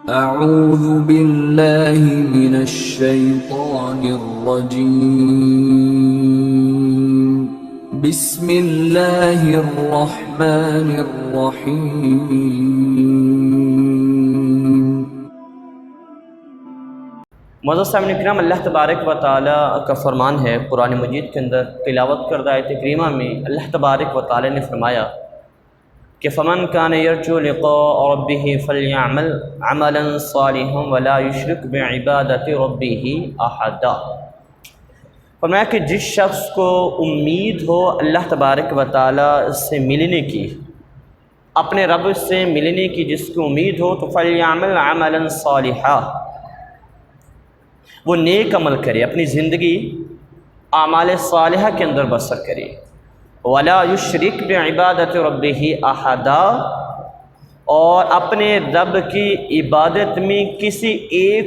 اعوذ باللہ من الشیطان الرجیم بسم اللہ الرحمن الرحیم۔ معزز سامعین کرام، اللہ تبارک و تعالیٰ کا فرمان ہے قرآن مجید کے اندر تلاوت کردہ آیت کریمہ میں اللہ تبارک و تعالیٰ نے فرمایا کہ فمن کان یرجو لقاء ربہ فلیعمل عملا صالحا ولا یشرک بعبادۃ ربہ احدا۔ فرمایا کہ جس شخص کو امید ہو اللہ تبارک و تعالیٰ سے ملنے کی، اپنے رب سے ملنے کی جس کو امید ہو تو فلیعمل عملا صالحا، وہ نیک عمل کرے، اپنی زندگی اعمال صالحہ کے اندر بسر کرے۔ ولا یشرک بعبادۃ ربہ احدا، اور اپنے رب کی عبادت میں کسی ایک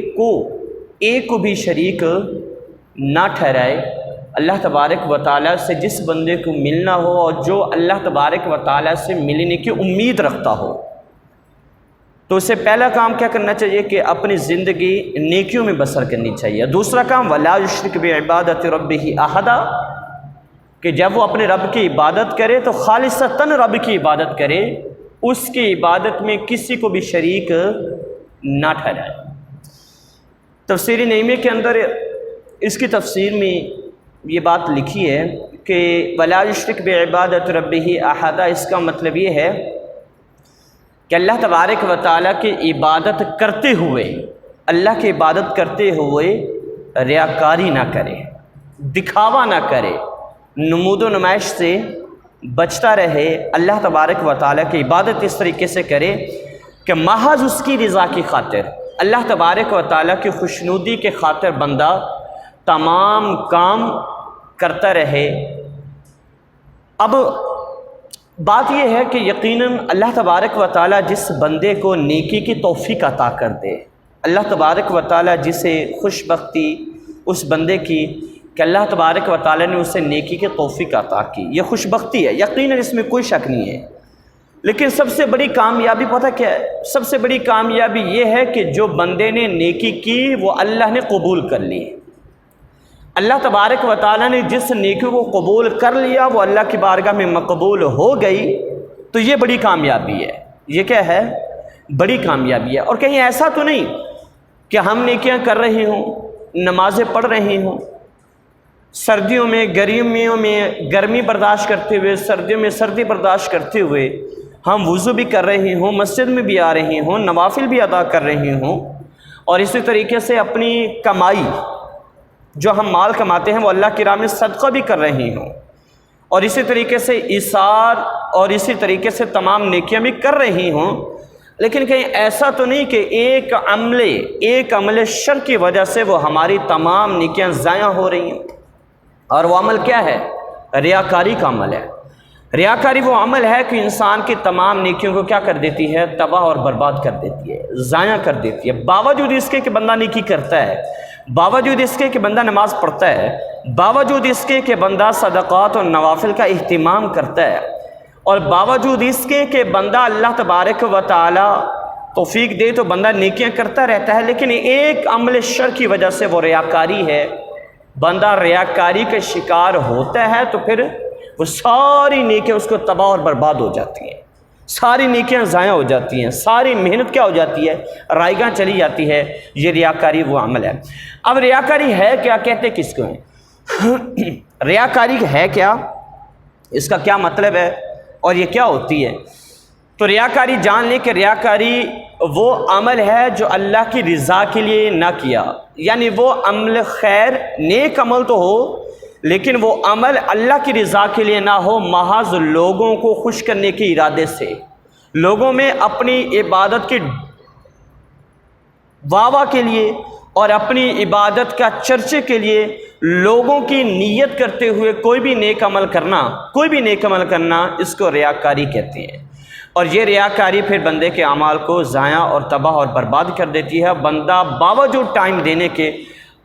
کو بھی شریک نہ ٹھہرائے۔ اللہ تبارک و تعالیٰ سے جس بندے کو ملنا ہو اور جو اللہ تبارک و تعالیٰ سے ملنے کی امید رکھتا ہو، تو اسے پہلا کام کیا کرنا چاہیے کہ اپنی زندگی نیکیوں میں بسر کرنی چاہیے۔ دوسرا کام ولا یشرک بعبادۃ ربہ احدا، کہ جب وہ اپنے رب کی عبادت کرے تو خالصتاً رب کی عبادت کرے، اس کی عبادت میں کسی کو بھی شریک نہ ٹھہرائے۔ تفسیر نعیمیہ کے اندر اس کی تفسیر میں یہ بات لکھی ہے کہ ولا یشرک بعبادۃ ربہ احدا، اس کا مطلب یہ ہے کہ اللہ تبارک و تعالیٰ کی عبادت کرتے ہوئے، اللہ کی عبادت کرتے ہوئے ریاکاری نہ کرے، دکھاوا نہ کرے، نمود و نمائش سے بچتا رہے۔ اللہ تبارک و تعالیٰ کی عبادت اس طریقے سے کرے کہ محض اس کی رضا کی خاطر، اللہ تبارک و تعالیٰ کی خوشنودی کے خاطر بندہ تمام کام کرتا رہے۔ اب بات یہ ہے کہ یقیناً اللہ تبارک و تعالیٰ جس بندے کو نیکی کی توفیق عطا کر دے، اللہ تبارک و تعالیٰ جسے خوش بختی اس بندے کی کہ اللہ تبارک و تعالیٰ نے اسے نیکی کی توفیق عطا کی، یہ خوش بختی ہے، یقیناً اس میں کوئی شک نہیں ہے۔ لیکن سب سے بڑی کامیابی پتہ کیا ہے؟ سب سے بڑی کامیابی یہ ہے کہ جو بندے نے نیکی کی وہ اللہ نے قبول کر لی۔ اللہ تبارک و تعالیٰ نے جس نیکی کو قبول کر لیا وہ اللہ کی بارگاہ میں مقبول ہو گئی، تو یہ بڑی کامیابی ہے۔ یہ کیا ہے؟ بڑی کامیابی ہے۔ اور کہیں ایسا تو نہیں کہ ہم نیکیاں کر رہے ہوں، نمازیں پڑھ رہے ہوں، سردیوں میں گرمیوں میں گرمی برداشت کرتے ہوئے، سردیوں میں سردی برداشت کرتے ہوئے ہم وضو بھی کر رہے ہوں، مسجد میں بھی آ رہے ہوں، نوافل بھی ادا کر رہے ہوں، اور اسی طریقے سے اپنی کمائی جو ہم مال کماتے ہیں وہ اللہ کی راہ میں صدقہ بھی کر رہے ہوں، اور اسی طریقے سے ایثار اور اسی طریقے سے تمام نیکیاں بھی کر رہی ہوں۔ لیکن کہیں ایسا تو نہیں کہ ایک عمل شر کی وجہ سے وہ ہماری تمام نیکیاں ضائع ہو رہی ہیں۔ اور وہ عمل کیا ہے؟ ریاکاری کا عمل ہے۔ ریاکاری وہ عمل ہے کہ انسان کی تمام نیکیوں کو کیا کر دیتی ہے؟ تباہ اور برباد کر دیتی ہے، ضائع کر دیتی ہے۔ باوجود اس کے کہ بندہ نیکی کرتا ہے، باوجود اس کے کہ بندہ نماز پڑھتا ہے، باوجود اس کے کہ بندہ صدقات اور نوافل کا اہتمام کرتا ہے، اور باوجود اس کے کہ بندہ اللہ تبارک و تعالی توفیق دے تو بندہ نیکیاں کرتا رہتا ہے، لیکن ایک عمل شر کی وجہ سے وہ ریاکاری ہے، بندہ ریاکاری کا شکار ہوتا ہے، تو پھر وہ ساری نیکیاں اس کو تباہ اور برباد ہو جاتی ہیں، ساری نیکیاں ضائع ہو جاتی ہیں، ساری محنت کیا ہو جاتی ہے؟ رائیگاں چلی جاتی ہے۔ یہ ریاکاری وہ عمل ہے۔ اب ریاکاری ہے کیا؟ کہتے کس کو ہیں؟ ریاکاری ہے کیا؟ اس کا کیا مطلب ہے اور یہ کیا ہوتی ہے؟ تو ریاکاری جان لیں کہ ریاکاری وہ عمل ہے جو اللہ کی رضا کے لیے نہ کیا، یعنی وہ عمل خیر، نیک عمل تو ہو لیکن وہ عمل اللہ کی رضا کے لیے نہ ہو، محض لوگوں کو خوش کرنے کے ارادے سے، لوگوں میں اپنی عبادت کی واہ کے لیے اور اپنی عبادت کا چرچے کے لیے لوگوں کی نیت کرتے ہوئے کوئی بھی نیک عمل کرنا، اس کو ریاکاری کہتے ہیں۔ اور یہ ریاکاری پھر بندے کے اعمال کو ضائع اور تباہ اور برباد کر دیتی ہے۔ بندہ باوجود ٹائم دینے کے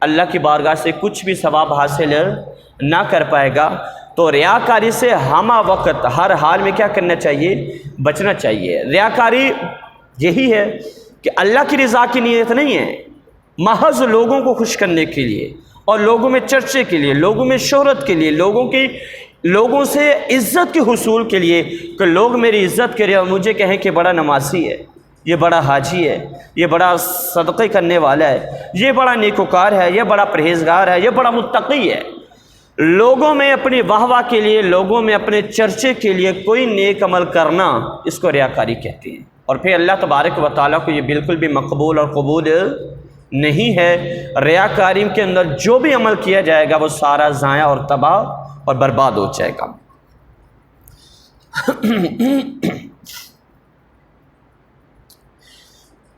اللہ کی بارگاہ سے کچھ بھی ثواب حاصل نہ کر پائے گا۔ تو ریاکاری سے ہمہ وقت ہر حال میں کیا کرنا چاہیے؟ بچنا چاہیے۔ ریاکاری یہی ہے کہ اللہ کی رضا کی نیت نہیں ہے، محض لوگوں کو خوش کرنے کے لیے اور لوگوں میں چرچے کے لیے، لوگوں میں شہرت کے لیے، لوگوں سے عزت کے حصول کے لیے، کہ لوگ میری عزت کریں اور مجھے کہیں کہ بڑا نمازی ہے، یہ بڑا حاجی ہے، یہ بڑا صدقے کرنے والا ہے، یہ بڑا نیکوکار ہے، یہ بڑا پرہیزگار ہے، یہ بڑا متقی ہے۔ لوگوں میں اپنی واہ کے لیے، لوگوں میں اپنے چرچے کے لیے کوئی نیک عمل کرنا، اس کو ریاکاری کہتے ہیں۔ اور پھر اللہ تبارک و تعالیٰ کو یہ بالکل بھی مقبول اور قبول نہیں ہے۔ ریاکاری کے اندر جو بھی عمل کیا جائے گا وہ سارا ضائع اور تباہ اور برباد ہو جائے گا۔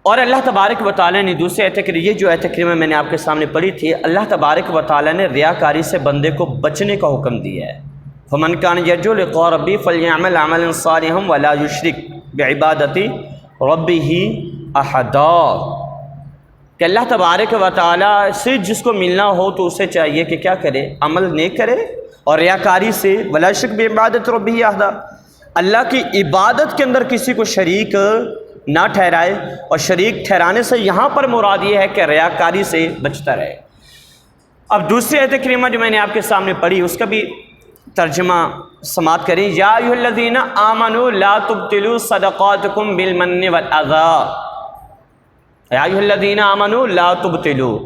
اور اللہ تبارک و تعالیٰ نے دوسرے آیت کریمہ، یہ جو آیت کریمہ میں نے آپ کے سامنے پڑھی تھی، اللہ تبارک و تعالیٰ نے ریاکاری سے بندے کو بچنے کا حکم دیا ہے۔ فَمَنْ كَانَ يَرْجُو لِقَاءَ رَبِّهِ فَلْيَعْمَلْ عَمَلًا صَالِحًا وَلَا يُشْرِكْ بِعِبَادَةِ رَبِّهِ أَحَدًا، کہ اللہ تبارک و تعالیٰ سے جس کو ملنا ہو تو اسے چاہیے کہ کیا کرے، عمل نیک کرے، اور ریاکاری سے وَلَا يُشْرِكْ بِعِبَادَةِ رَبِّهِ أَحَدًا، اللہ کی عبادت کے اندر کسی کو شریک نہ ٹھہرائے۔ اور شریک ٹھہرانے سے یہاں پر مراد یہ ہے کہ ریاکاری سے بچتا رہے۔ اب دوسری آیت کریمہ جو میں نے آپ کے سامنے پڑھی، اس کا بھی ترجمہ سماعت کریں۔ یا ایھا الذین آمنوا لا تبطلوا صدقاتکم بالمن والاذی، یا ایھا الذین آمنوا لا تبطلوا،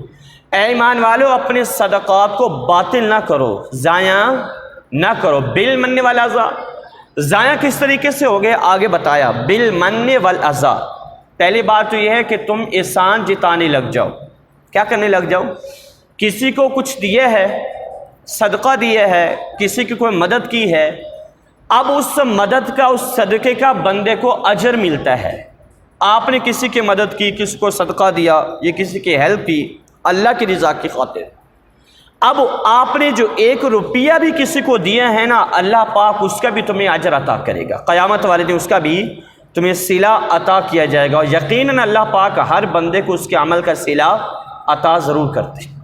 اے ایمان والو اپنے صدقات کو باطل نہ کرو، ضائع نہ کرو، بالمن والاذی، ضائع کس طریقے سے ہو گئے آگے بتایا، بالمن والاذی۔ پہلی بات تو یہ ہے کہ تم احسان جتانے لگ جاؤ۔ کیا کرنے لگ جاؤ؟ کسی کو کچھ دیا ہے، صدقہ دیا ہے، کسی کی کوئی مدد کی ہے، اب اس مدد کا، اس صدقے کا بندے کو اجر ملتا ہے۔ آپ نے کسی کی مدد کی، کسی کو صدقہ دیا، یہ کسی کی ہیلپ کی اللہ کی رضا کی خاطر، اب آپ نے جو 1 روپیہ بھی کسی کو دیا ہے نا، اللہ پاک اس کا بھی تمہیں اجر عطا کرے گا، قیامت والے دن اس کا بھی تمہیں صلہ عطا کیا جائے گا۔ اور یقیناً اللہ پاک ہر بندے کو اس کے عمل کا صلہ عطا ضرور کرتے ہیں۔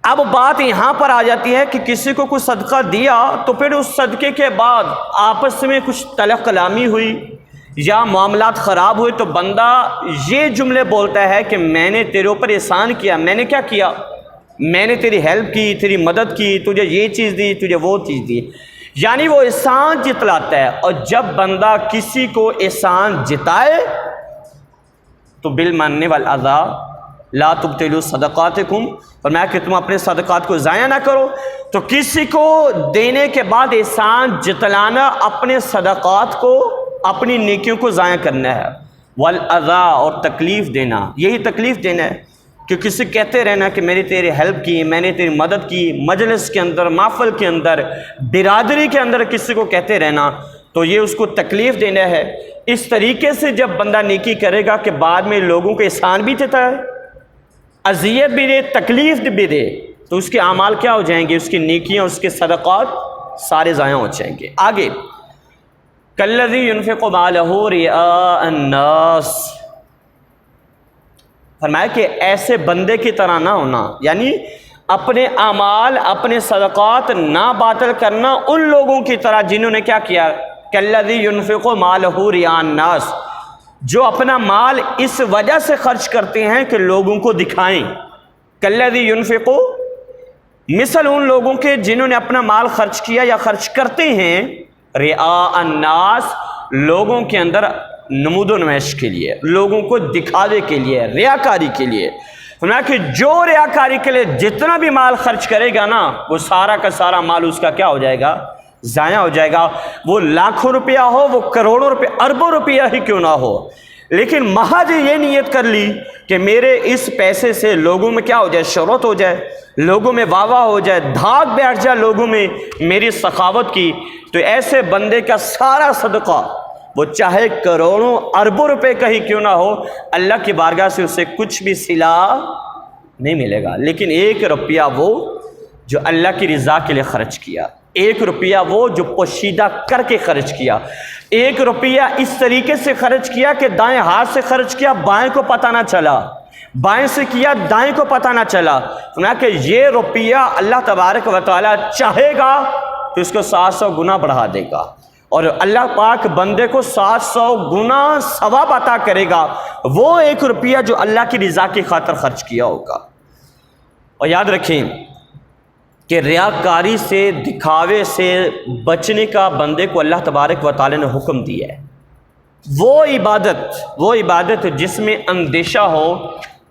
اب بات یہاں پر آ جاتی ہے کہ کسی کو کچھ صدقہ دیا تو پھر اس صدقے کے بعد آپس میں کچھ تلخ کلامی ہوئی یا معاملات خراب ہوئے تو بندہ یہ جملے بولتا ہے کہ میں نے تیرے اوپر احسان کیا، میں نے کیا کیا، میں نے تیری ہیلپ کی، تیری مدد کی، تجھے یہ چیز دی، تجھے وہ چیز دی، یعنی وہ احسان جتلاتا ہے۔ اور جب بندہ کسی کو احسان جتائے تو بالمن والاذی لا تبطلوا صدقاتکم، فرمایا کہ تم اپنے صدقات کو ضائع نہ کرو۔ تو کسی کو دینے کے بعد احسان جتلانا اپنے صدقات کو، اپنی نیکیوں کو ضائع کرنا ہے، والاذی، اور تکلیف دینا، یہی تکلیف دینا ہے کہ کسی کہتے رہنا کہ میں نے تیری ہیلپ کی، میں نے تیری مدد کی، مجلس کے اندر، محفل کے اندر، برادری کے اندر کسی کو کہتے رہنا، تو یہ اس کو تکلیف دینا ہے۔ اس طریقے سے جب بندہ نیکی کرے گا کہ بعد میں لوگوں کو احسان بھی دیتا ہے، اذیت بھی دے، تکلیف بھی دے، تو اس کے اعمال کیا ہو جائیں گے، اس کی نیکیاں، اس کے صدقات سارے ضائع ہو جائیں گے۔ آگے کالذی ينفق مالہ رئاء الناس، فرمایا کہ ایسے بندے کی طرح نہ ہونا، یعنی اپنے اعمال، اپنے صدقات نہ باطل کرنا ان لوگوں کی طرح جنہوں نے کیا کیا، کالذی ينفق مالہ رئاء الناس، جو اپنا مال اس وجہ سے خرچ کرتے ہیں کہ لوگوں کو دکھائیں۔ کالذی ينفق، مثل ان لوگوں کے جنہوں نے اپنا مال خرچ کیا یا خرچ کرتے ہیں، رئاء الناس، لوگوں کے اندر نمود و نمائش کے لیے، لوگوں کو دکھاوے کے لیے، ریاکاری کے لیے۔ فرمایا کہ جو ریاکاری کے لیے جتنا بھی مال خرچ کرے گا نا، وہ سارا کا سارا مال اس کا کیا ہو جائے گا، ضائع ہو جائے گا۔ وہ لاکھوں روپیہ ہو، وہ کروڑوں روپے، اربوں روپیہ ہی کیوں نہ ہو، لیکن محض یہ نیت کر لی کہ میرے اس پیسے سے لوگوں میں کیا ہو جائے، شہرت ہو جائے، لوگوں میں واہ واہ ہو جائے، دھاک بیٹھ جائے لوگوں میں میری سخاوت کی، تو ایسے بندے کا سارا صدقہ، وہ چاہے کروڑوں اربوں روپے کا ہی کیوں نہ ہو، اللہ کی بارگاہ سے اسے کچھ بھی صلہ نہیں ملے گا۔ لیکن 1 روپیہ وہ جو اللہ کی رضا کے لیے خرچ کیا، 1 روپیہ وہ جو پوشیدہ کر کے خرچ کیا، 1 روپیہ اس طریقے سے خرچ کیا کہ دائیں ہاتھ سے خرچ کیا، بائیں کو پتہ نہ چلا، بائیں سے کیا، دائیں کو پتہ نہ چلا، سنا کہ یہ روپیہ اللہ تبارک و تعالیٰ چاہے گا تو اس کو 700 گنا بڑھا دے گا، اور اللہ پاک بندے کو 700 گنا ثواب عطا کرے گا۔ وہ 1 روپیہ جو اللہ کی رضا کی خاطر خرچ کیا ہوگا۔ اور یاد رکھیں کہ ریاکاری سے، دکھاوے سے بچنے کا بندے کو اللہ تبارک و تعالی نے حکم دیا ہے۔ وہ عبادت جس میں اندیشہ ہو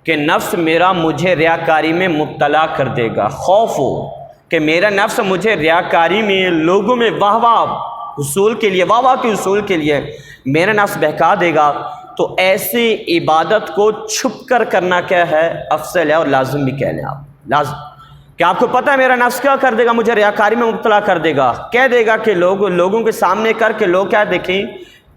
کہ نفس میرا مجھے ریاکاری میں مبتلا کر دے گا، خوف ہو کہ میرا نفس مجھے ریاکاری میں، لوگوں میں واہ واہ کے حصول کے لیے میرا نفس بہکا دے گا، تو ایسی عبادت کو چھپ کر کرنا کیا ہے؟ افضل ہے اور لازم بھی کہہ لیں آپ، لازم، کہ آپ کو پتہ ہے میرا نفس کیا کر دے گا، مجھے ریاکاری میں مبتلا کر دے گا، کہہ دے گا کہ لوگوں کے سامنے کر کے لوگ کیا دیکھیں،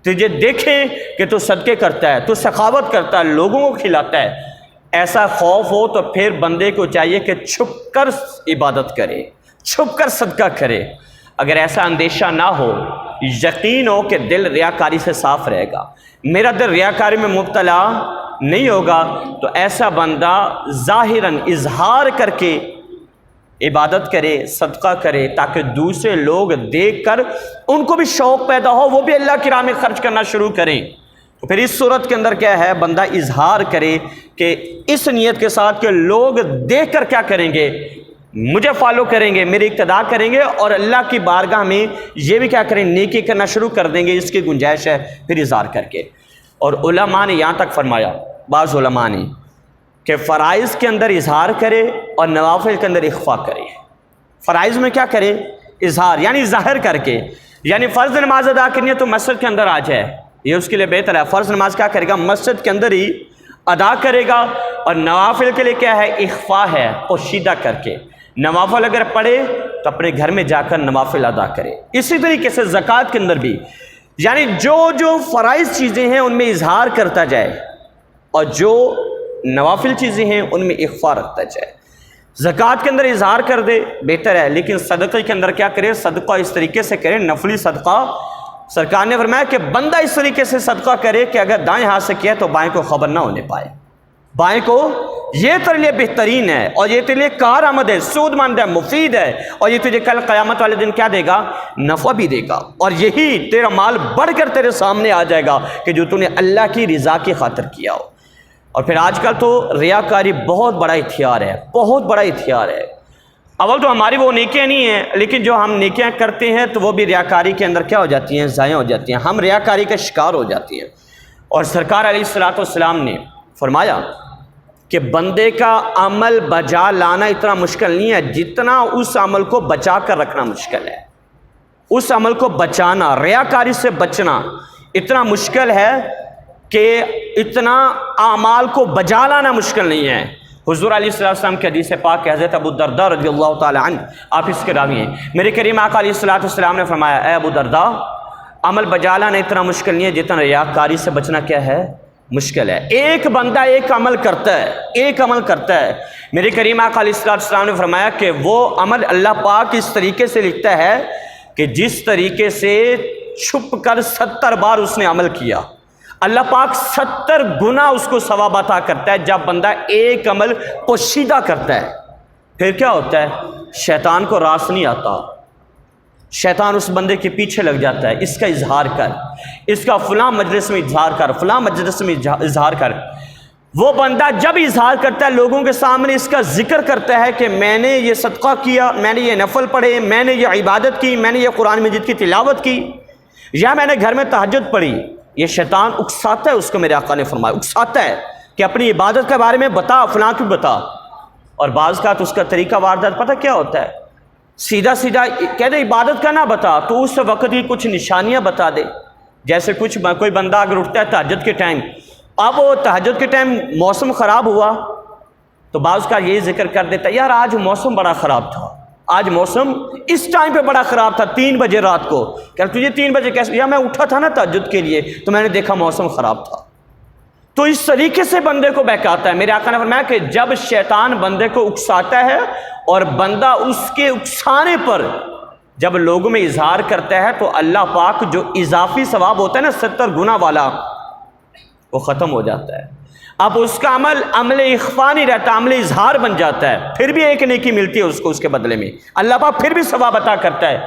تجھے دیکھیں کہ تو صدقے کرتا ہے، تو سخاوت کرتا ہے، لوگوں کو کھلاتا ہے۔ ایسا خوف ہو تو پھر بندے کو چاہیے کہ چھپ کر عبادت کرے، چھپ کر صدقہ کرے۔ اگر ایسا اندیشہ نہ ہو، یقین ہو کہ دل ریاکاری سے صاف رہے گا، میرا دل ریاکاری میں مبتلا نہیں ہوگا، تو ایسا بندہ ظاہراً اظہار کر کے عبادت کرے، صدقہ کرے، تاکہ دوسرے لوگ دیکھ کر ان کو بھی شوق پیدا ہو، وہ بھی اللہ کی راہ میں خرچ کرنا شروع کریں۔ تو پھر اس صورت کے اندر کیا ہے؟ بندہ اظہار کرے کہ اس نیت کے ساتھ کہ لوگ دیکھ کر کیا کریں گے؟ مجھے فالو کریں گے، میری اقتداء کریں گے، اور اللہ کی بارگاہ میں یہ بھی کیا کریں؟ نیکی کرنا شروع کر دیں گے۔ اس کی گنجائش ہے پھر اظہار کر کے۔ اور علماء نے یہاں تک فرمایا، بعض علماء نے، کہ فرائض کے اندر اظہار کرے اور نوافل کے اندر اخفا کرے۔ فرائض میں کیا کرے؟ اظہار، یعنی ظاہر کر کے، یعنی فرض نماز ادا کرنی ہے تو مسجد کے اندر آ جائے، یہ اس کے لیے بہتر ہے۔ فرض نماز کیا کرے گا؟ مسجد کے اندر ہی ادا کرے گا۔ اور نوافل کے لیے کیا ہے؟ اخفا ہے، پوشیدہ کر کے۔ نوافل اگر پڑھے تو اپنے گھر میں جا کر نوافل ادا کرے۔ اسی طریقے سے زکوٰۃ کے اندر بھی، یعنی جو فرائض چیزیں ہیں ان میں اظہار کرتا جائے، اور جو نوافل چیزیں ہیں ان میں اخفا رکھتا جائے۔ زکوٰۃ کے اندر اظہار کر دے بہتر ہے، لیکن صدقے کے اندر کیا کرے؟ صدقہ اس طریقے سے کرے، نفلی صدقہ۔ سرکار نے فرمایا کہ بندہ اس طریقے سے صدقہ کرے کہ اگر دائیں ہاتھ سے کیا تو بائیں کو خبر نہ ہونے پائے، بائیں کو۔ یہ تیرے لیے بہترین ہے، اور یہ تیرے لیے کارآمد ہے، سود مند ہے، مفید ہے، اور یہ تجھے کل قیامت والے دن کیا دے گا؟ نفع بھی دے گا، اور یہی تیرا مال بڑھ کر تیرے سامنے آ جائے گا کہ جو تو نے اللہ کی رضا کی خاطر کیا ہو۔ اور پھر آج کل تو ریاکاری بہت بڑا ہتھیار ہے، بہت بڑا ہتھیار ہے۔ اول تو ہماری وہ نیکیاں نہیں ہیں، لیکن جو ہم نیکیاں کرتے ہیں تو وہ بھی ریاکاری کے اندر کیا ہو جاتی ہیں؟ ضائع ہو جاتی ہیں، ہم ریاکاری کا شکار ہو جاتی ہیں۔ اور سرکار علیہ الصلوۃ والسلام نے فرمایا کہ بندے کا عمل بجا لانا اتنا مشکل نہیں ہے جتنا اس عمل کو بچا کر رکھنا مشکل ہے۔ اس عمل کو بچانا، ریاکاری سے بچنا اتنا مشکل ہے کہ اتنا اعمال کو بجا لانا مشکل نہیں ہے۔ حضور علیہ السلام کی حدیث پاک کہ حضرت ابو درداء رضی اللہ تعالی عنہ، آپ اس کے راوی ہیں، میرے کریم آقا علیہ السلام نے فرمایا، اے ابو درداء، عمل بجا لانا اتنا مشکل نہیں ہے جتنا ریاکاری سے بچنا کیا ہے؟ مشکل ہے۔ ایک بندہ ایک عمل کرتا ہے، میرے کریم آقا علیہ السلام نے فرمایا کہ وہ عمل اللہ پاک اس طریقے سے لکھتا ہے کہ جس طریقے سے چھپ کر 70 بار اس نے عمل کیا، اللہ پاک 70 گنا اس کو ثواب عطا کرتا ہے جب بندہ ایک عمل پوشیدہ کرتا ہے۔ پھر کیا ہوتا ہے؟ شیطان کو راس نہیں آتا، شیطان اس بندے کے پیچھے لگ جاتا ہے، اس کا اظہار کر، اس کا فلاں مجلس میں اظہار کر، فلاں مجلس میں اظہار کر۔ وہ بندہ جب اظہار کرتا ہے، لوگوں کے سامنے اس کا ذکر کرتا ہے کہ میں نے یہ صدقہ کیا، میں نے یہ نفل پڑھے، میں نے یہ عبادت کی، میں نے یہ قرآن مجید کی تلاوت کی، یا میں نے گھر میں تہجد پڑھی، یہ شیطان اکساتا ہے اس کو، میرے آقا نے فرمایا اکساتا ہے کہ اپنی عبادت کے بارے میں بتا، فلاں کی بتا۔ اور بعض کا تو اس کا طریقہ واردات پتہ کیا ہوتا ہے؟ سیدھا کہہ دے عبادت کا نہ بتا، تو اس وقت کی کچھ نشانیاں بتا دے۔ جیسے کوئی بندہ اگر اٹھتا ہے تہجد کے ٹائم، اب وہ تہجد کے ٹائم موسم خراب ہوا تو بعض کا یہی ذکر کر دیتا ہے، یار آج موسم بڑا خراب تھا، آج موسم اس ٹائم پہ بڑا خراب تھا، 3 بجے رات کو۔ کہ تجھے 3 بجے کیسے؟ یا میں اٹھا تھا نا تہجد کے لیے تو میں نے دیکھا موسم خراب تھا۔ تو اس طریقے سے بندے کو بہکاتا ہے۔ میرے آقا نے فرمایا کہ جب شیطان بندے کو اکساتا ہے اور بندہ اس کے اکسانے پر جب لوگوں میں اظہار کرتا ہے تو اللہ پاک جو اضافی ثواب ہوتا ہے نا 70 گنا والا، وہ ختم ہو جاتا ہے۔ اب اس کا عمل اخفا نہیں رہتا، عمل اظہار بن جاتا ہے، پھر بھی ایک نیکی ملتی ہے اس کو، اس کے بدلے میں اللہ پاک پھر بھی ثواب عطا کرتا ہے۔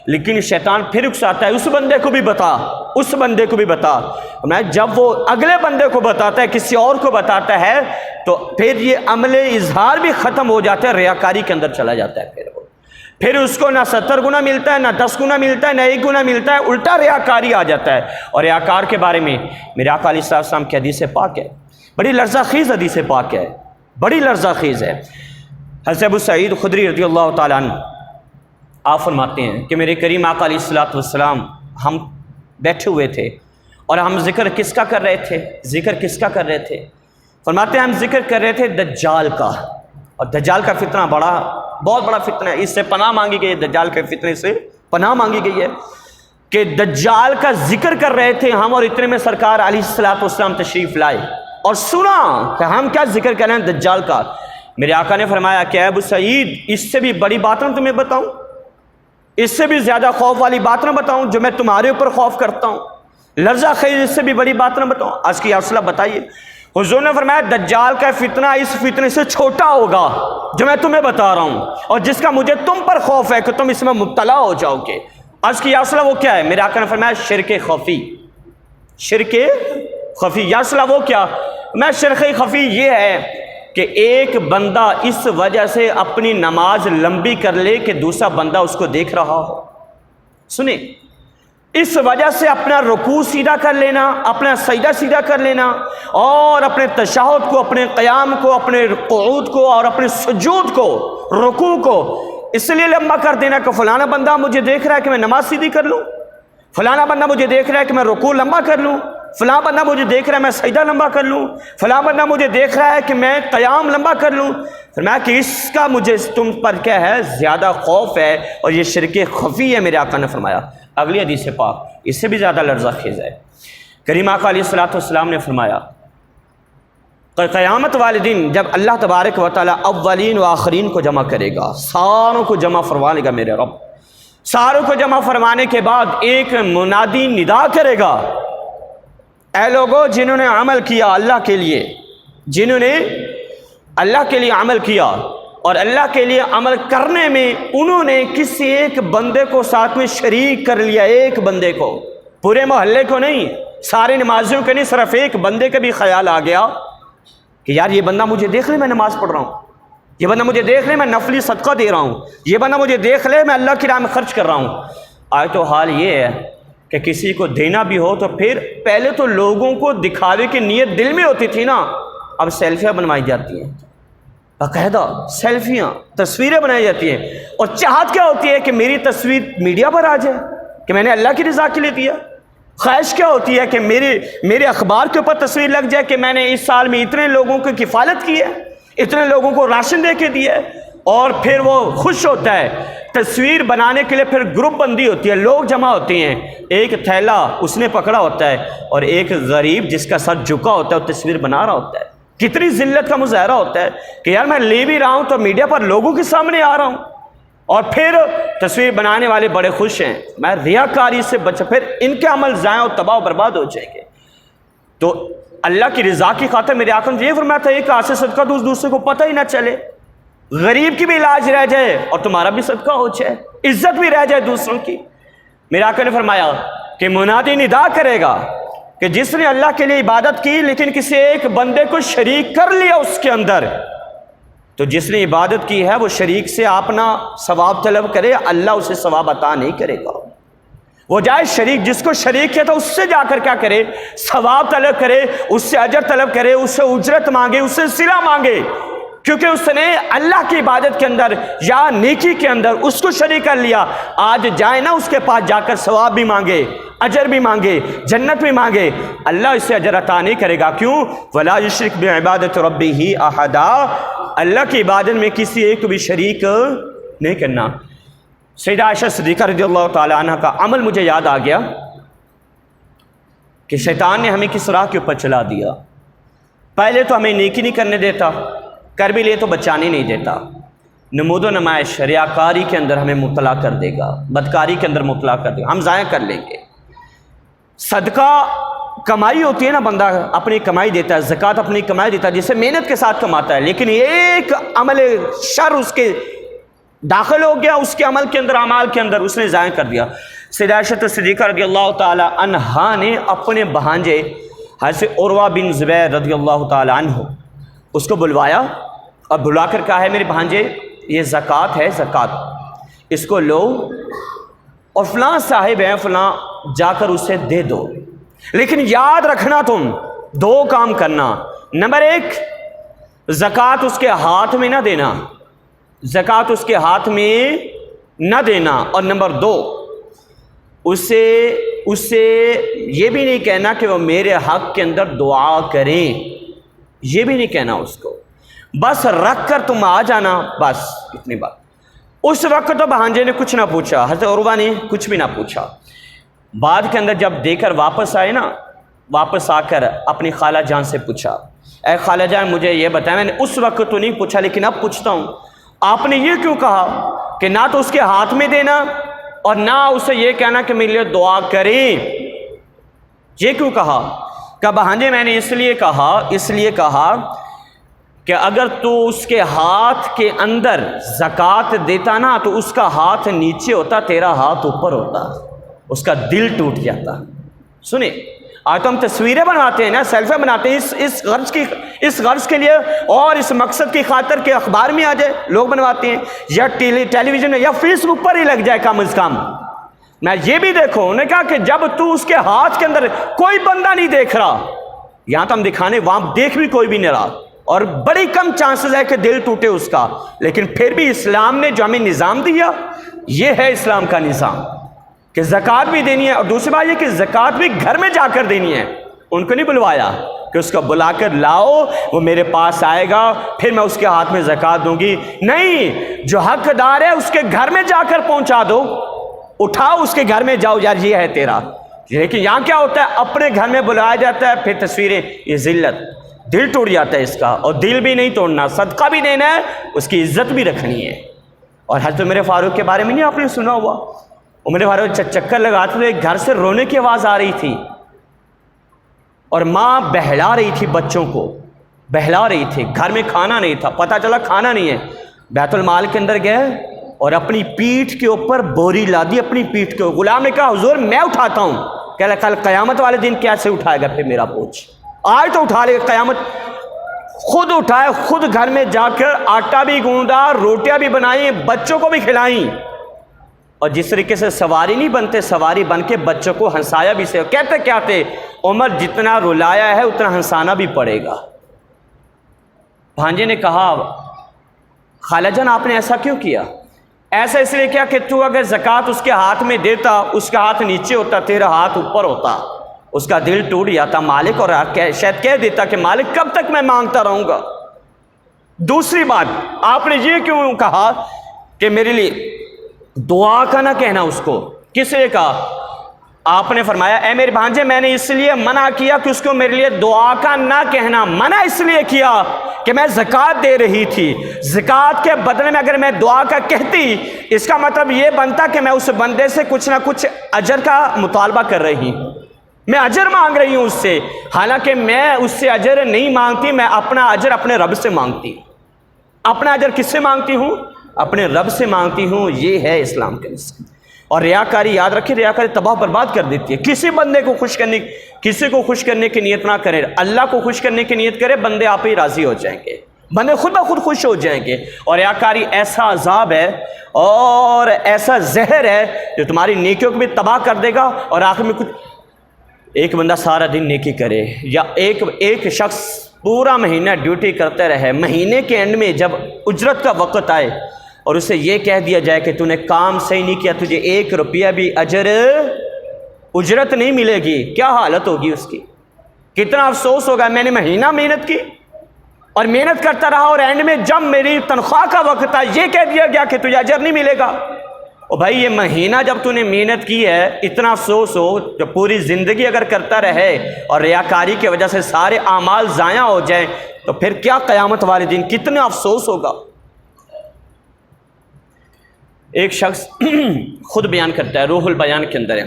لیکن شیطان پھر اکساتا ہے اس بندے کو بھی بتا، اس بندے کو بھی بتا۔ میں جب وہ اگلے بندے کو بتاتا ہے، کسی اور کو بتاتا ہے، تو پھر یہ عمل اظہار بھی ختم ہو جاتا ہے، ریاکاری کے اندر چلا جاتا ہے۔ پھر اس کو نہ 70 گنا ملتا ہے، نہ 10 گنا ملتا ہے، نہ 1 گنا ملتا ہے، الٹا ریاکاری آ جاتا ہے۔ اور ریاکار کے بارے میں میرے آقا علیہ السلام کی حدیث پاک ہے، بڑی لرزہ خیز حدیث پاک ہے، بڑی لرزہ خیز ہے۔ حضرت ابو سعید خدری رضی اللہ تعالیٰ عنہ آپ فرماتے ہیں کہ میرے کریم آقا علیہ السلام ہم بیٹھے ہوئے تھے اور ہم ذکر کس کا کر رہے تھے؟ ذکر کس کا کر رہے تھے؟ فرماتے ہیں ہم ذکر کر رہے تھے دجال کا، اور دجال کا فتنہ بہت بڑا فتنہ ہے، اس سے پناہ مانگی گئی ہے، دجال کے فتنے سے پناہ مانگی گئی ہے کہ دجال کا ذکر کر رہے تھے ہم، اور اتنے میں سرکار علیہ السلام تشریف لائے اور سنا کہ ہم کیا ذکر کر رہے ہیں دجال کا۔ میرے آقا نے فرمایا کہ اے ابو سعید، اس سے بھی بڑی بات نہ تمہیں بتاؤں، اس سے بھی زیادہ خوف والی بات نہ بتاؤں جو میں تمہارے اوپر خوف کرتا ہوں، لرزہ خیز اس سے بھی بڑی بات نہ بتاؤں؟ عرض کی یا رسول اللہ بتائیے۔ حضور نے فرمایا دجال کا فتنہ اس فتنے سے چھوٹا ہوگا جو میں تمہیں بتا رہا ہوں، اور جس کا مجھے تم پر خوف ہے کہ تم اس میں مبتلا ہو جاؤ گے۔ عرض کی یا رسول اللہ وہ کیا ہے؟ میرے آقا نے فرمایا شرک خفی۔ شرک خفی، یا رسول اللہ وہ کیا؟ میں شرک خفی یہ ہے کہ ایک بندہ اس وجہ سے اپنی نماز لمبی کر لے کہ دوسرا بندہ اس کو دیکھ رہا ہو۔ سنیں، اس وجہ سے اپنا رکوع سیدھا کر لینا، اپنا سجدہ سیدھا کر لینا، اور اپنے تشہد کو، اپنے قیام کو، اپنے قعود کو، اور اپنے سجود کو، رکوع کو اس لیے لمبا کر دینا کہ فلانا بندہ مجھے دیکھ رہا ہے کہ میں نماز سیدھی کر لوں، فلانا بندہ مجھے دیکھ رہا ہے کہ میں رکوع لمبا کر لوں، فلاں بندہ مجھے دیکھ رہا ہے میں سجدہ لمبا کر لوں، فلاں بندہ مجھے دیکھ رہا ہے کہ میں قیام لمبا کر لوں۔ فرمایا کہ اس کا مجھے تم پر کیا ہے؟ زیادہ خوف ہے، اور یہ شرک خفی ہے۔ میرے آقا نے فرمایا اگلی حدیث پاک اس سے بھی زیادہ لرزہ خیز ہے۔ کریم آقا علیہ السلام نے فرمایا کہ قیامت والے دن جب اللہ تبارک و تعالیٰ اولین و آخرین کو جمع کرے گا، ساروں کو جمع فرما لے گا میرے رب، ساروں کو جمع فرمانے کے بعد ایک منادی ندا کرے گا، اے لوگوں جنہوں نے عمل کیا اللہ کے لیے، جنہوں نے اللہ کے لیے عمل کیا، اور اللہ کے لیے عمل کرنے میں انہوں نے کسی ایک بندے کو ساتھ میں شریک کر لیا، ایک بندے کو، پورے محلے کو نہیں، سارے نمازیوں کے نہیں، صرف ایک بندے کا بھی خیال آ گیا کہ یار یہ بندہ مجھے دیکھ لے میں نماز پڑھ رہا ہوں، یہ بندہ مجھے دیکھ لے میں نفلی صدقہ دے رہا ہوں، یہ بندہ مجھے دیکھ لے میں اللہ کی راہ میں خرچ کر رہا ہوں۔ آج تو حال یہ ہے کہ کسی کو دینا بھی ہو تو پھر پہلے تو لوگوں کو دکھاوے کی نیت دل میں ہوتی تھی نا، اب سیلفیاں بنوائی جاتی ہیں، باقاعدہ سیلفیاں، تصویریں بنائی جاتی ہیں، اور چاہت کیا ہوتی ہے کہ میری تصویر میڈیا پر آ جائے کہ میں نے اللہ کی رضا کے لیے دیا۔ خواہش کیا ہوتی ہے کہ میرے اخبار کے اوپر تصویر لگ جائے کہ میں نے اس سال میں اتنے لوگوں کی کفالت کی ہے، اتنے لوگوں کو راشن دے کے دیا ہے، اور پھر وہ خوش ہوتا ہے۔ تصویر بنانے کے لیے پھر گروپ بندی ہوتی ہے، لوگ جمع ہوتے ہیں، ایک تھیلا اس نے پکڑا ہوتا ہے اور ایک غریب جس کا سر جھکا ہوتا ہے وہ تصویر بنا رہا ہوتا ہے۔ کتنی ذلت کا مظاہرہ ہوتا ہے کہ یار میں لے بھی رہا ہوں تو میڈیا پر لوگوں کے سامنے آ رہا ہوں، اور پھر تصویر بنانے والے بڑے خوش ہیں، میں ریاکاری سے بچا، پھر ان کے عمل ضائع و تباہ و برباد ہو جائیں گے۔ تو اللہ کی رضا کی خاطر میرے آقا نے یہ فرمایا تھا ایک ہاتھ سے صدقہ تو اس دوسرے کو پتہ ہی نہ چلے، غریب کی بھی علاج رہ جائے اور تمہارا بھی صدقہ ہو جائے، عزت بھی رہ جائے دوسروں کی۔ میرے آقا نے فرمایا کہ منادی ندا کرے گا کہ جس نے اللہ کے لیے عبادت کی لیکن کسی ایک بندے کو شریک کر لیا اس کے اندر، تو جس نے عبادت کی ہے وہ شریک سے اپنا ثواب طلب کرے، اللہ اسے ثواب عطا نہیں کرے گا۔ وہ جائے شریک، جس کو شریک کیا تھا اس سے جا کر کیا کرے؟ ثواب طلب کرے، اس سے اجر طلب کرے، اس سے اجرت مانگے، اس سے صلہ مانگے، کیونکہ اس نے اللہ کی عبادت کے اندر یا نیکی کے اندر اس کو شریک کر لیا۔ آج جائے نا اس کے پاس جا کر ثواب بھی مانگے، اجر بھی مانگے، جنت بھی مانگے، اللہ اس سے اجر عطا نہیں کرے گا۔ کیوں؟ وَلَا يُشْرِكْ بِعِبَادَةِ رَبِّهِ أَحَدًا، اللہ کی عبادت میں کسی ایک کو بھی شریک نہیں کرنا۔ سیدہ عائشہ صدیقہ رضی اللہ تعالی عنہ کا عمل مجھے یاد آ گیا کہ شیطان نے ہمیں کس راہ کے اوپر چلا دیا۔ پہلے تو ہمیں نیکی نہیں کرنے دیتا، کر بھی لے تو بچانے نہیں دیتا، نمود و نمائش ریاکاری کے اندر ہمیں مبتلا کر دے گا، بدکاری کے اندر مبتلا کر دے گا، ہم ضائع کر لیں گے۔ صدقہ کمائی ہوتی ہے نا، بندہ اپنی کمائی دیتا ہے، زکوٰۃ اپنی کمائی دیتا ہے، جسے محنت کے ساتھ کماتا ہے، لیکن ایک عمل شر اس کے داخل ہو گیا اس کے عمل کے اندر، اعمال کے اندر، اس نے ضائع کر دیا۔ سیدہ عائشہ صدیقہ رضی اللہ تعالی عنہا نے اپنے بھانجے حضرت عروہ بن زبیر رضی اللہ تعالی عنہ اس کو بلوایا اور بلا کر کہا ہے میرے بھانجے یہ زکوٰۃ ہے، زکوٰۃ اس کو لو اور فلاں صاحب ہیں فلاں جا کر اسے دے دو، لیکن یاد رکھنا تم دو کام کرنا، نمبر ایک زکوٰۃ اس کے ہاتھ میں نہ دینا، زکوٰۃ اس کے ہاتھ میں نہ دینا، اور نمبر دو اسے یہ بھی نہیں کہنا کہ وہ میرے حق کے اندر دعا کریں، یہ بھی نہیں کہنا اس کو، بس رکھ کر تم آ جانا، بس اتنی بات۔ اس وقت تو بھانجے نے کچھ نہ پوچھا، حضرت عروہ نے کچھ بھی نہ پوچھا۔ بعد کے اندر جب دے کر واپس آئے نا، واپس آ کر اپنی خالہ جان سے پوچھا، اے خالہ جان مجھے یہ بتایا، میں نے اس وقت تو نہیں پوچھا لیکن اب پوچھتا ہوں، آپ نے یہ کیوں کہا کہ نہ تو اس کے ہاتھ میں دینا اور نہ اسے یہ کہنا کہ میرے لیے دعا کریں، یہ کیوں کہا؟ کہ بھانجے میں نے اس لیے کہا کہ اگر تو اس کے ہاتھ کے اندر زکوٰۃ دیتا نا تو اس کا ہاتھ نیچے ہوتا، تیرا ہاتھ اوپر ہوتا، اس کا دل ٹوٹ جاتا۔ سنیں آج تو ہم تصویریں بناتے ہیں نا، سیلفی بناتے ہیں اس غرض کے لیے اور اس مقصد کی خاطر کہ اخبار میں آ جائے، لوگ بنواتے ہیں، یا ٹیلی ویژن میں یا فیس بک پر ہی لگ جائے کم از کم۔ میں یہ بھی دیکھو، انہوں نے کہا کہ جب تو اس کے ہاتھ کے اندر کوئی بندہ نہیں دیکھ رہا، یہاں تو ہم دکھانے وہاں دیکھ بھی کوئی بھی نہیں رہا، اور بڑی کم چانسز ہے کہ دل ٹوٹے اس کا، لیکن پھر بھی اسلام نے جو ہمیں نظام دیا یہ ہے اسلام کا نظام کہ زکوٰۃ بھی دینی ہے، اور دوسری بات یہ کہ زکوٰۃ بھی گھر میں جا کر دینی ہے۔ ان کو نہیں بلوایا کہ اس کو بلا کر لاؤ وہ میرے پاس آئے گا پھر میں اس کے ہاتھ میں زکوٰۃ دوں گی، نہیں، جو حقدار ہے اس کے گھر میں جا کر پہنچا دو، اٹھاؤ اس کے گھر میں جاؤ، یار یہ ہے تیرا۔ لیکن یہاں کیا ہوتا ہے، اپنے گھر میں بلایا جاتا ہے، پھر تصویریں، یہ ذلت، دل ٹوٹ جاتا ہے اس کا، اور دل بھی نہیں توڑنا، صدقہ بھی دینا ہے، اس کی عزت بھی رکھنی ہے۔ اور حضرت عمر فاروق کے بارے میں نہیں آپ نے سنا ہوا، عمر فاروق چکر لگاتے تھے، گھر سے رونے کی آواز آ رہی تھی اور ماں بہلا رہی تھی، بچوں کو بہلا رہی تھی، گھر میں کھانا نہیں تھا، پتہ چلا کھانا نہیں ہے، بیت المال کے اندر گئے اور اپنی پیٹھ کے اوپر بوری لا دی، اپنی پیٹھ کے اوپر۔ غلام نے کہا حضور میں اٹھاتا ہوں، کہہ رہا کل قیامت والے دن کیسے اٹھائے گا پھر میرا بوجھ، آج تو اٹھا لے گا قیامت۔ خود اٹھائے، خود گھر میں جا کر آٹا بھی گوندا، روٹیاں بھی بنائیں، بچوں کو بھی کھلائیں، اور جس طریقے سے سواری نہیں بنتے، سواری بن کے بچوں کو ہنسایا بھی سے۔ کہتے کیا تھے، عمر جتنا رلایا ہے اتنا ہنسانا بھی پڑے گا۔ بھانجے نے کہا خالہ جان آپ نے ایسا کیوں کیا؟ ایسا اس لیے کیا کہ تو اگر زکوٰۃ اس کے ہاتھ میں دیتا، اس کا ہاتھ نیچے ہوتا، تیرا ہاتھ اوپر ہوتا، اس کا دل ٹوٹ جاتا مالک، اور شاید کہہ دیتا کہ مالک کب تک میں مانگتا رہوں گا۔ دوسری بات آپ نے یہ کیوں کہا کہ میرے لیے دعا کا نہ کہنا، اس کو کس لیے کہا؟ آپ نے فرمایا اے میرے بھانجے میں نے اس لیے منع کیا کہ اس کو میرے لیے دعا کا نہ کہنا، منع اس لیے کیا کہ میں زکوٰۃ دے رہی تھی، زکوٰۃ کے بدلے میں اگر میں دعا کا کہتی اس کا مطلب یہ بنتا کہ میں اس بندے سے کچھ نہ کچھ اجر کا مطالبہ کر رہی ہوں، میں اجر مانگ رہی ہوں اس سے، حالانکہ میں اس سے اجر نہیں مانگتی، میں اپنا اجر اپنے رب سے مانگتی۔ اپنا اجر کس سے مانگتی ہوں؟ اپنے رب سے مانگتی ہوں۔ یہ ہے اسلام کا نظام۔ اور ریاکاری یاد رکھیں، ریاکاری تباہ برباد کر دیتی ہے۔ کسی بندے کو کسی کو خوش کرنے کی نیت نہ کرے، اللہ کو خوش کرنے کی نیت کرے، بندے آپ ہی راضی ہو جائیں گے، بندے خود بخود خوش ہو جائیں گے۔ اور ریاکاری ایسا عذاب ہے اور ایسا زہر ہے جو تمہاری نیکیوں کو بھی تباہ کر دے گا، اور آخر میں ایک بندہ سارا دن نیکی کرے، یا ایک شخص پورا مہینہ ڈیوٹی کرتے رہے، مہینے کے اینڈ میں جب اجرت کا وقت آئے اور اسے یہ کہہ دیا جائے کہ تو نے کام صحیح نہیں کیا، تجھے 1 روپیہ بھی اجرت نہیں ملے گی، کیا حالت ہوگی اس کی؟ کتنا افسوس ہوگا، میں نے مہینہ محنت کی اور محنت کرتا رہا، اور اینڈ میں جب میری تنخواہ کا وقت آیا یہ کہہ دیا گیا کہ تجھے اجر نہیں ملے گا۔ اور بھائی یہ مہینہ جب تو نے محنت کی ہے، اتنا افسوس ہو، جب پوری زندگی اگر کرتا رہے اور ریاکاری کی وجہ سے سارے اعمال ضائع ہو جائیں تو پھر کیا قیامت والے دن کتنا افسوس ہوگا۔ ایک شخص خود بیان کرتا ہے، روح البیان کے اندر ہے،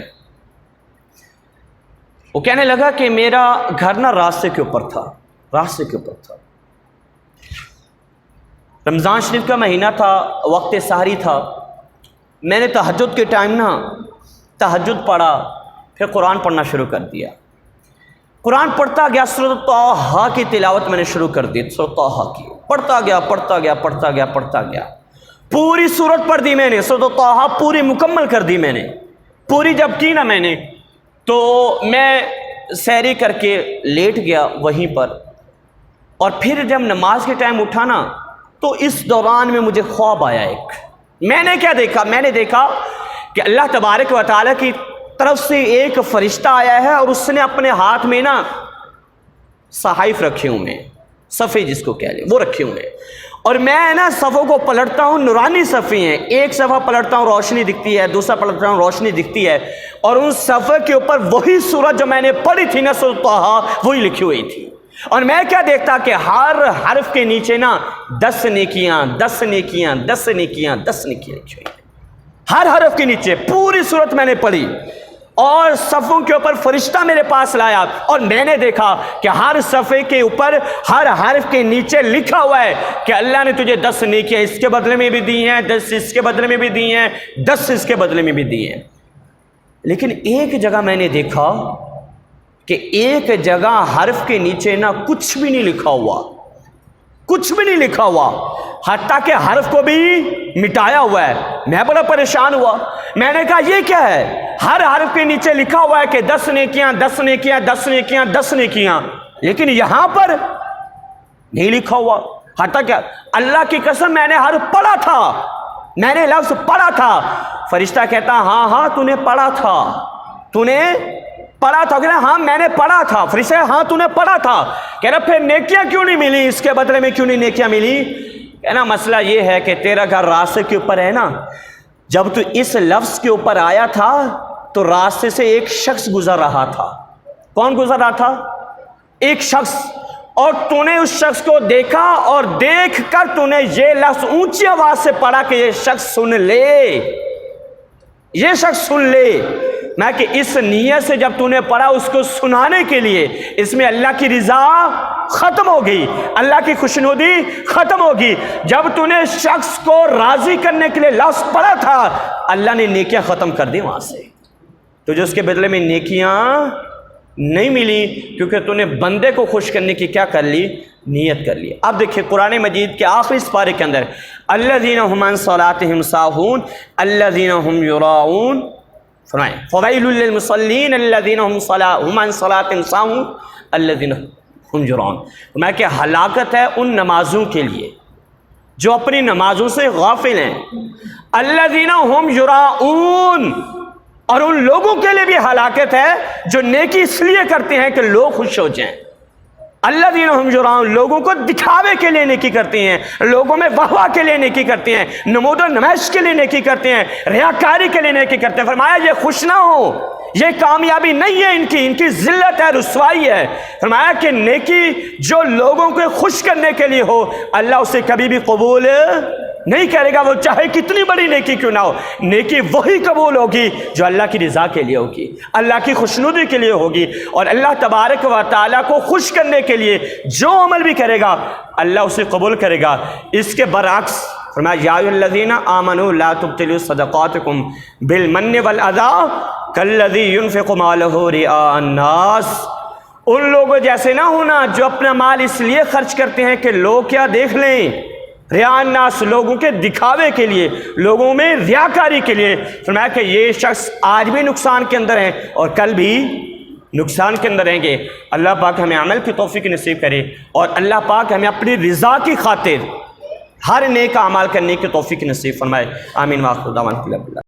وہ کہنے لگا کہ میرا گھر نا راستے کے اوپر تھا، رمضان شریف کا مہینہ تھا، وقت سحری تھا، میں نے تہجد کے ٹائم نا تہجد پڑھا، پھر قرآن پڑھنا شروع کر دیا۔ قرآن پڑھتا گیا، سورۃ طٰہٰ کی تلاوت میں نے شروع کر دی، سورۃ طٰہٰ کی پڑھتا گیا، پوری سورت پڑھ دی میں نے، سورۃ طٰہٰ پوری مکمل کر دی میں نے۔ پوری جب کی نا میں نے تو میں سحری کر کے لیٹ گیا وہیں پر، اور پھر جب نماز کے ٹائم اٹھا نا تو اس دوران میں مجھے خواب آیا ایک۔ میں نے کیا دیکھا؟ میں نے دیکھا کہ اللہ تبارک و تعالیٰ کی طرف سے ایک فرشتہ آیا ہے، اور اس نے اپنے ہاتھ میں نا صحائف رکھے ہوئے ہیں، صفحے جس کو کہہ لیں وہ رکھے ہوئے ہیں، اور میں نا صفوں کو پلٹتا ہوں، نورانی صفحے ہیں، ایک صفحہ پلٹتا ہوں روشنی دکھتی ہے، دوسرا پلٹتا ہوں روشنی دکھتی ہے، اور ان صفحے کے اوپر وہی سورت جو میں نے پڑھی تھی نا سورۃ طٰہٰ وہی لکھی ہوئی تھی۔ اور میں کیا دیکھتا کہ ہر حرف کے نیچے نا 10 نیکیاں 10 نیکیاں 10 نیکیاں 10 نیکیاں لکھی ہوئی، ہر حرف کے نیچے پوری سورت میں نے پڑھی، اور صفوں کے اوپر فرشتہ میرے پاس لایا، اور میں نے دیکھا کہ ہر صفحے کے اوپر ہر حرف کے نیچے لکھا ہوا ہے کہ اللہ نے تجھے 10 نیکیاں اس کے بدلے میں بھی دی ہیں، 10 اس کے بدلے میں بھی دی ہیں، 10 اس کے بدلے میں بھی دی ہیں۔ لیکن ایک جگہ میں نے دیکھا کہ ایک جگہ حرف کے نیچے نا کچھ بھی نہیں لکھا ہوا، کچھ بھی نہیں لکھا ہوا، حتیٰ کہ حرف کو بھی مٹایا ہوا ہے۔ میں بڑا پریشان ہوا، میں نے کہا یہ کیا ہے؟ ہر حرف کے نیچے لکھا ہوا ہے کہ 10 نیکیاں 10 نیکیاں 10 نیکیاں 10 نیکیاں، لیکن یہاں پر نہیں لکھا ہوا۔ حتیٰ کہ اللہ کی قسم میں نے حرف پڑھا تھا، میں نے لفظ پڑھا تھا۔ فرشتہ کہتا ہاں تو نے پڑھا تھا، تو نے پڑھا تھا۔ کہنا ہاں میں نے پڑھا تھا۔ فرشتہ ہاں تو نے پڑھا تھا۔ کہنا پھر نیکیاں کیوں نہیں ملی؟ اس کے بدلے میں کیوں نہیں نیکیاں ملی؟ کہنا مسئلہ یہ ہے کہ تیرا گھر راستے کے اوپر ہے نا، جب تو اس لفظ کے اوپر آیا تھا تو راستے سے ایک شخص گزر رہا تھا۔ کون گزر رہا تھا؟ ایک شخص، اور تو نے اس شخص کو دیکھا، اور دیکھ کر تو نے یہ لفظ اونچی آواز سے پڑھا کہ یہ شخص سن لے، یہ شخص سن لے۔ میں کہ اس نیت سے جب تو نے پڑھا اس کو سنانے کے لیے، اس میں اللہ کی رضا ختم ہو گئی، اللہ کی خوشنودی ختم ہوگی۔ جب تو نے شخص کو راضی کرنے کے لیے لفظ پڑھا تھا، اللہ نے نیکیاں ختم کر دی وہاں سے، تجھے اس کے بدلے میں نیکیاں نہیں ملی، کیونکہ تو نے بندے کو خوش کرنے کی کیا کر لی؟ نیت کر لی۔ اب دیکھیں قرآن مجید کے آخری سپارے کے اندر الذین هم عن صلاتهم ساہون الذین هم یراؤون، فرمائیں فویل للمصلین الذین هم عن صلاتهم ساہون الذین هم یراؤون۔ میں کہ ہلاکت ہے ان نمازوں کے لیے جو اپنی نمازوں سے غافل ہیں، الذین هم یراؤون، اور ان لوگوں کے لیے بھی ہلاکت ہے جو نیکی اس لیے کرتے ہیں کہ لوگ خوش ہو جائیں۔ الذین هم یراؤون، لوگوں کو دکھاوے کے لیے نیکی کرتے ہیں، لوگوں میں واہ واہ کے لیے نیکی کرتے ہیں، نمود و نمائش کے لیے نیکی کرتے ہیں، ریاکاری کے لیے نیکی کرتے ہیں۔ فرمایا یہ خوش نہ ہو، یہ کامیابی نہیں ہے ان کی ذلت ہے، رسوائی ہے۔ فرمایا کہ نیکی جو لوگوں کو خوش کرنے کے لیے ہو، اللہ اسے کبھی بھی قبول نہیں کرے گا، وہ چاہے کتنی بڑی نیکی کیوں نہ ہو۔ نیکی وہی قبول ہوگی جو اللہ کی رضا کے لیے ہوگی، اللہ کی خوشنودی کے لیے ہوگی، اور اللہ تبارک و تعالیٰ کو خوش کرنے کے لیے جو عمل بھی کرے گا اللہ اسے قبول کرے گا۔ اس کے برعکس فرمایا یا ایھا الذین آمنوا لا تبطلوا صدقاتکم بالمن والاذی کالذی ینفق مالہ رئاء الناس، ان لوگوں جیسے نہ ہونا جو اپنا مال اس لیے خرچ کرتے ہیں کہ لوگ کیا دیکھ لیں، رعاء الناس، لوگوں کے دکھاوے کے لیے، لوگوں میں ریاکاری کے لیے۔ فرمایا کہ یہ شخص آج بھی نقصان کے اندر ہیں اور کل بھی نقصان کے اندر رہیں گے۔ اللہ پاک ہمیں عمل کی توفیق نصیب کرے، اور اللہ پاک ہمیں اپنی رضا کی خاطر ہر نیک اعمال کرنے کی توفیق نصیب فرمائے۔ آمین۔ وآخر دعوانا